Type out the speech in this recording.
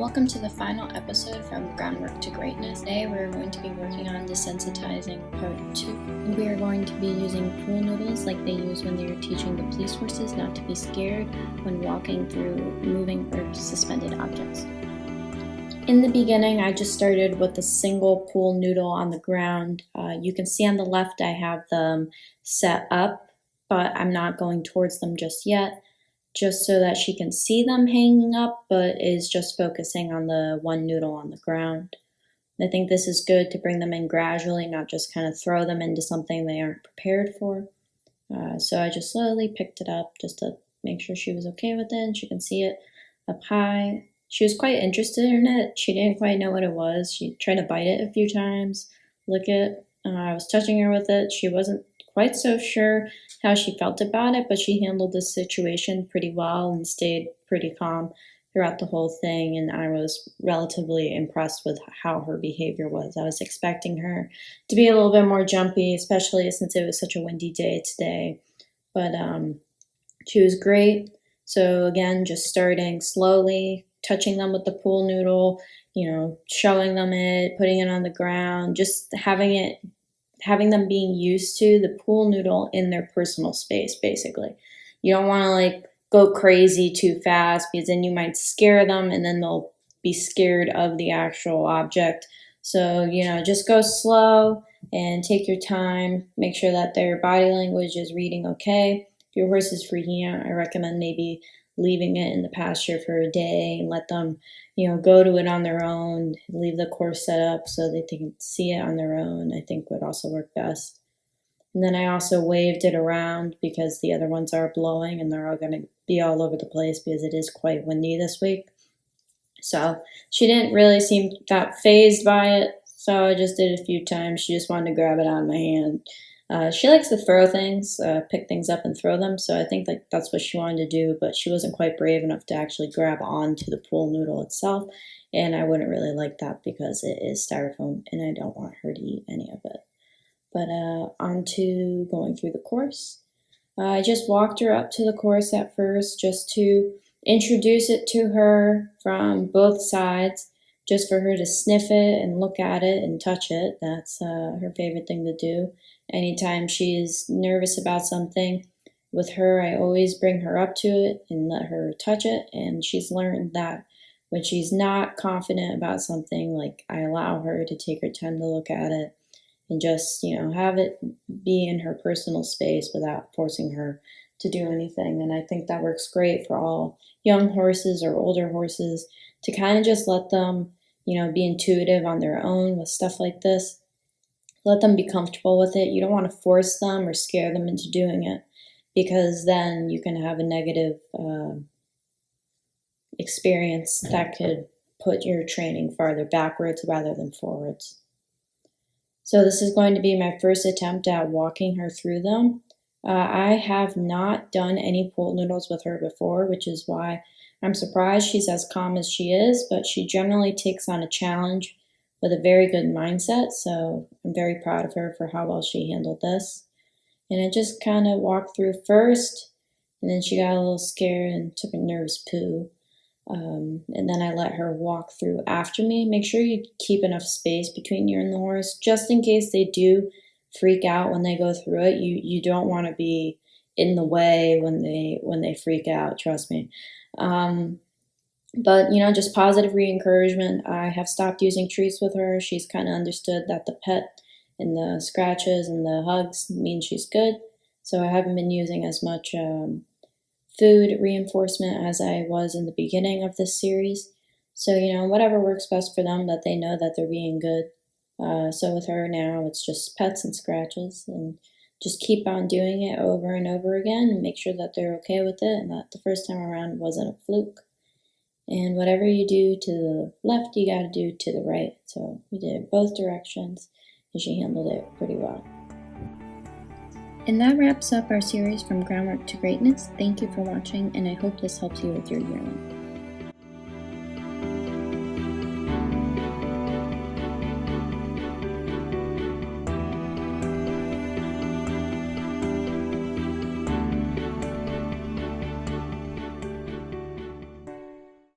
Welcome to the final episode from Groundwork to Greatness. Today we're going to be working on Desensitizing Part 2. And we are going to be using pool noodles like they use when they are teaching the police horses not to be scared when walking through moving or suspended objects. In the beginning, I just started with a single pool noodle on the ground. You can see on the left I have them set up, but I'm not going towards them just yet, just so that she can see them hanging up, but is just focusing on the one noodle on the ground. I think this is good to bring them in gradually, not just kind of throw them into something they aren't prepared for. So I just slowly picked it up just to make sure she was okay with it and she can see it up high. She was quite interested in it. She didn't quite know what it was. She tried to bite it a few times, lick it. I was touching her with it. She wasn't quite so sure how she felt about it, but she handled the situation pretty well and stayed pretty calm throughout the whole thing, and I was relatively impressed with how her behavior was. I was expecting her to be a little bit more jumpy, especially since it was such a windy day today, but she was great. So again, just starting slowly, touching them with the pool noodle, showing them it, putting it on the ground, just having them being used to the pool noodle in their personal space, basically. You don't want to go crazy too fast because then you might scare them and then they'll be scared of the actual object. So, just go slow and take your time. Make sure that their body language is reading okay. If your horse is freaking out, I recommend maybe leaving it in the pasture for a day and let them go to it on their own, leave the course set up so that they can see it on their own, I think would also work best. And then I also waved it around because the other ones are blowing and they're all going to be all over the place because it is quite windy this week. So she didn't really seem that fazed by it, so I just did it a few times. She just wanted to grab it out of my hand. She likes to throw things, pick things up and throw them, so I think that's what she wanted to do, but she wasn't quite brave enough to actually grab onto the pool noodle itself, and I wouldn't really like that because it is styrofoam, and I don't want her to eat any of it. But on to going through the course. I just walked her up to the course at first just to introduce it to her from both sides, just for her to sniff it and look at it and touch it. That's her favorite thing to do. Anytime she's nervous about something with her, I always bring her up to it and let her touch it. And she's learned that when she's not confident about something, I allow her to take her time to look at it and just, have it be in her personal space without forcing her to do anything. And I think that works great for all young horses or older horses to kind of just let them, be intuitive on their own with stuff like this. Let them be comfortable with it. You don't want to force them or scare them into doing it because then you can have a negative experience that could put your training farther backwards rather than forwards. So this is going to be my first attempt at walking her through them. I have not done any pool noodles with her before, which is why I'm surprised she's as calm as she is, but she generally takes on a challenge with a very good mindset, so I'm very proud of her for how well she handled this. And I just kind of walked through first, and then she got a little scared and took a nervous poo. And then I let her walk through after me. Make sure you keep enough space between you and the horse, just in case they do freak out when they go through it. You don't want to be in the way when they freak out, trust me. But, just positive re-encouragement. I have stopped using treats with her. She's kind of understood that the pet and the scratches and the hugs mean she's good. So I haven't been using as much food reinforcement as I was in the beginning of this series. So, whatever works best for them, that they know that they're being good. So with her now, it's just pets and scratches, and just keep on doing it over and over again and make sure that they're okay with it and that the first time around wasn't a fluke. And whatever you do to the left, you got to do to the right. So we did it both directions, and she handled it pretty well. And that wraps up our series from Groundwork to Greatness. Thank you for watching, and I hope this helps you with your yearling.